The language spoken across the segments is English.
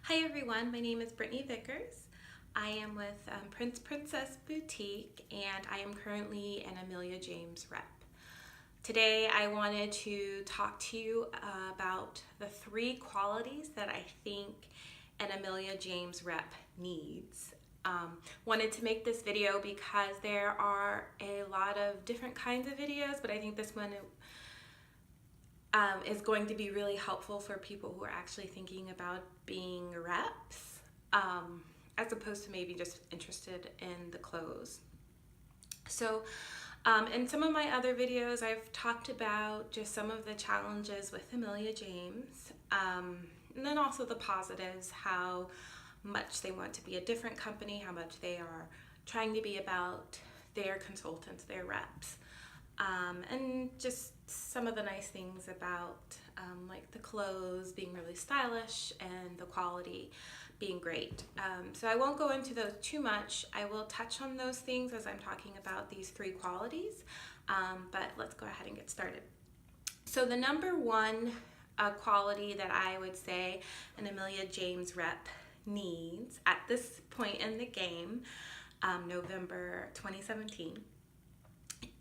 Hi everyone, my name is Brittany Vickers. I am with Prince Princess Boutique and I am currently an Amelia James rep. Today I wanted to talk to you about the 3 qualities that I think an Amelia James rep needs. Wanted to make this video because there are a lot of different kinds of videos, but I think this one is going to be really helpful for people who are actually thinking about being reps, as opposed to maybe just interested in the clothes. So in some of my other videos, I've talked about just some of the challenges with Amelia James, and then also the positives, how much they want to be a different company, how much they are trying to be about their consultants, their reps. And just some of the nice things about like the clothes being really stylish and the quality being great. So I won't go into those too much. I will touch on those things as I'm talking about these 3 qualities, but let's go ahead and get started. So the number one quality that I would say an Amelia James rep needs at this point in the game, November 2017,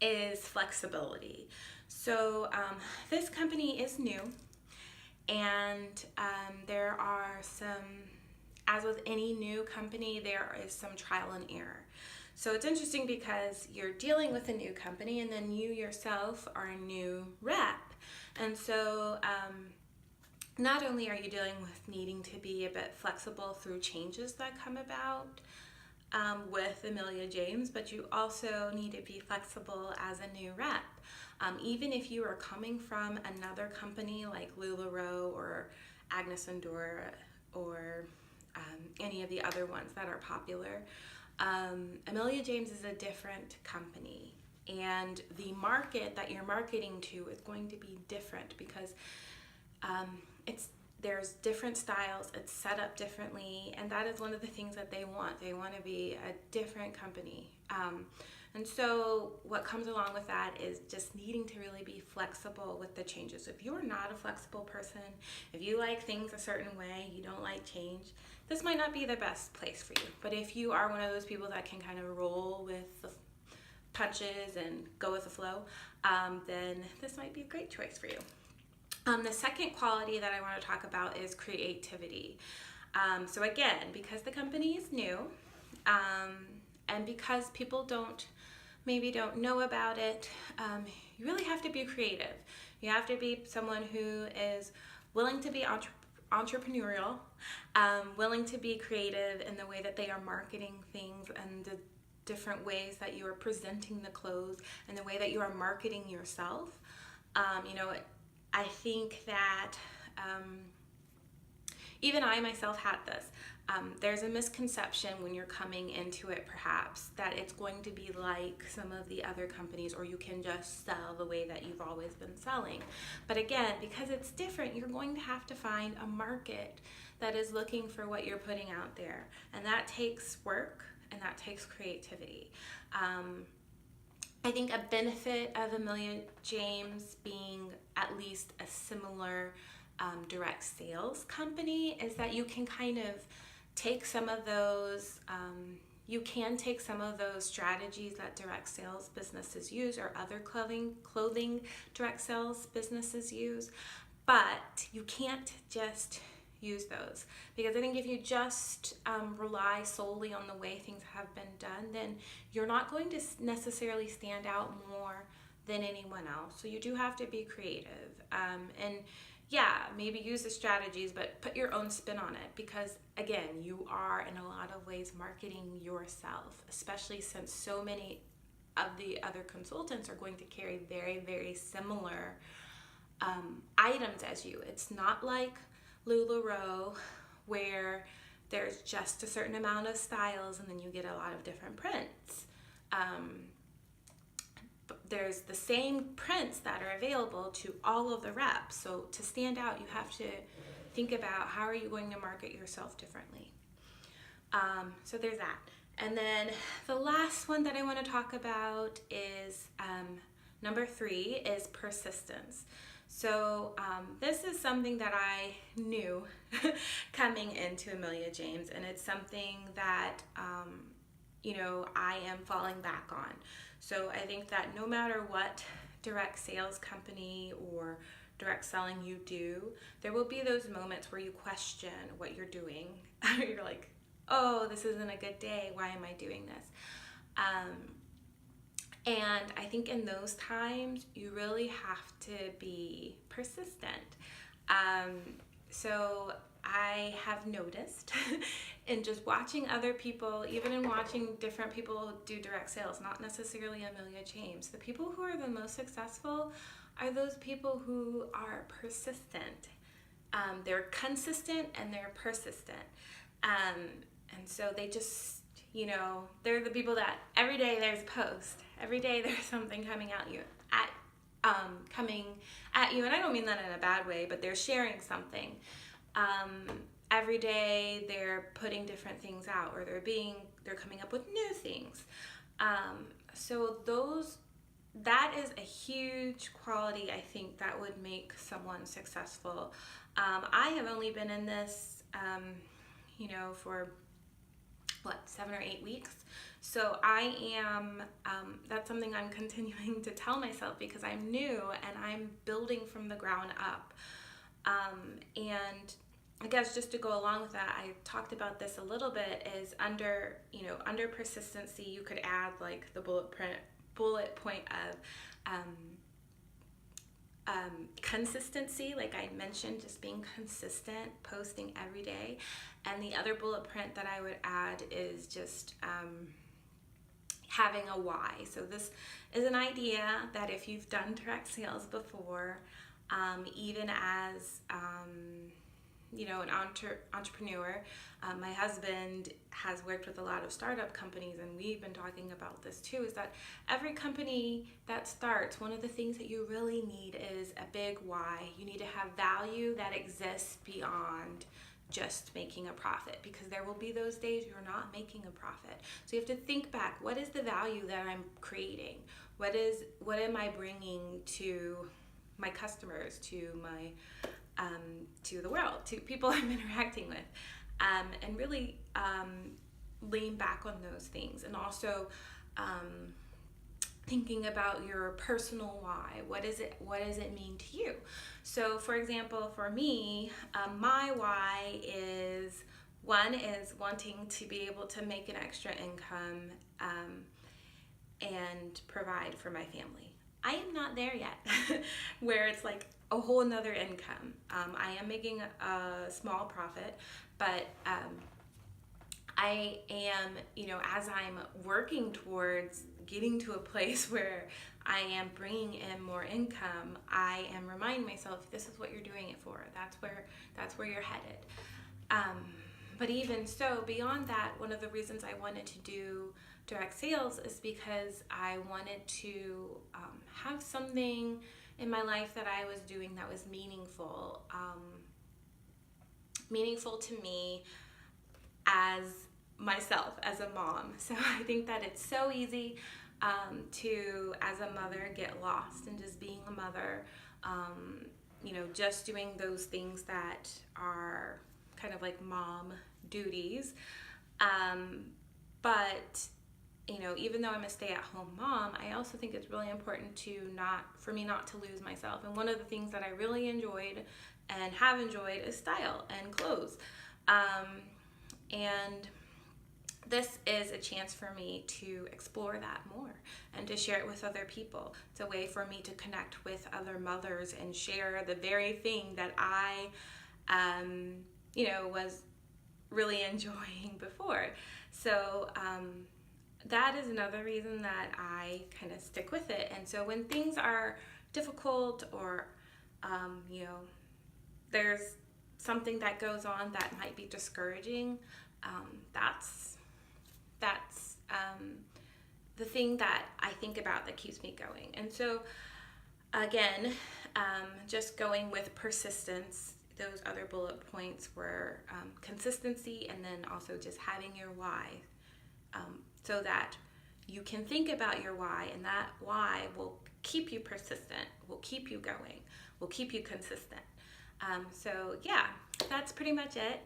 is flexibility. So this company is new, and there are some, as with any new company, there is some trial and error. So it's interesting because you're dealing with a new company and then you yourself are a new rep. And so not only are you dealing with needing to be a bit flexible through changes that come about with Amelia James, but you also need to be flexible as a new rep. Even if you are coming from another company like LuLaRoe or Agnes and Dora or any of the other ones that are popular, Amelia James is a different company, and the market that you're marketing to is going to be different because there's different styles, it's set up differently, and that is one of the things that they want. They want to be a different company. And so what comes along with that is just needing to really be flexible with the changes. If you're not a flexible person, if you like things a certain way, you don't like change, this might not be the best place for you. But if you are one of those people that can kind of roll with the punches and go with the flow, then this might be a great choice for you. The second quality that I want to talk about is creativity. So again, because the company is new, and because people maybe don't know about it, you really have to be creative. You have to be someone who is willing to be entrepreneurial, willing to be creative in the way that they are marketing things and the different ways that you are presenting the clothes and the way that you are marketing yourself. I think that even I myself had this. There's a misconception when you're coming into it, perhaps, that it's going to be like some of the other companies, or you can just sell the way that you've always been selling. But again, because it's different, you're going to have to find a market that is looking for what you're putting out there. And that takes work and that takes creativity. I think a benefit of Amelia James being at least a similar direct sales company is that you can kind of take some of those, strategies that direct sales businesses use or other clothing direct sales businesses use, but you can't just use those, because I think if you just rely solely on the way things have been done, then you're not going to necessarily stand out more than anyone else. So you do have to be creative, and yeah, maybe use the strategies, but put your own spin on it, because again, you are in a lot of ways marketing yourself, especially since so many of the other consultants are going to carry very, very similar items as you. It's not like LuLaRoe, where there's just a certain amount of styles and then you get a lot of different prints. There's the same prints that are available to all of the reps. So to stand out, you have to think about how are you going to market yourself differently. So there's that. And then the last one that I want to talk about is number 3 is persistence. So this is something that I knew coming into Amelia James, and it's something that I am falling back on. So I think that no matter what direct sales company or direct selling you do, there will be those moments where you question what you're doing. You're like, oh, this isn't a good day. Why am I doing this? And I think in those times, you really have to be persistent. So I have noticed in just watching other people, even in watching different people do direct sales, not necessarily Amelia James, the people who are the most successful are those people who are persistent. They're consistent and they're persistent. And so they just, they're the people that every day there's a post, every day there's something coming at you, and I don't mean that in a bad way, but they're sharing something. Every day they're putting different things out, or they're coming up with new things. So that is a huge quality, I think, that would make someone successful. I have only been in this, for 7 or 8 weeks. So I am, that's something I'm continuing to tell myself because I'm new and I'm building from the ground up. And I guess just to go along with that, I talked about this a little bit, is under persistency, you could add like the bullet point of consistency, like I mentioned, just being consistent, posting every day. And the other bullet point that I would add is just having a why. So this is an idea that if you've done direct sales before, even as an entrepreneur, my husband has worked with a lot of startup companies, and we've been talking about this too, is that every company that starts, one of the things that you really need is a big why. You need to have value that exists beyond just making a profit, because there will be those days you're not making a profit. So you have to think back, what is the value that I'm creating? What am I bringing to my customers, to my to the world, to people I'm interacting with, and really lean back on those things. And also thinking about your personal why. What does it mean to you? So for example, for me, my why is wanting to be able to make an extra income and provide for my family. I am not there yet where it's like a whole nother income. I am making a small profit, but I am, as I'm working towards getting to a place where I am bringing in more income, I am reminding myself, this is what you're doing it for. That's where you're headed. But even so, beyond that, one of the reasons I wanted to do direct sales is because I wanted to have something in my life that I was doing that was meaningful to me as myself, as a mom. So I think that it's so easy to, as a mother, get lost in just being a mother, just doing those things that are kind of like mom duties. But even though I'm a stay-at-home mom, I also think it's really important for me not to lose myself. And one of the things that I really enjoyed and have enjoyed is style and clothes. And this is a chance for me to explore that more and to share it with other people. It's a way for me to connect with other mothers and share the very thing that I, was really enjoying before. So that is another reason that I kind of stick with it. And so when things are difficult, or there's something that goes on that might be discouraging, that's the thing that I think about that keeps me going. And so again, just going with persistence, those other bullet points were consistency, and then also just having your why, so that you can think about your why, and that why will keep you persistent, will keep you going, will keep you consistent. So yeah, that's pretty much it.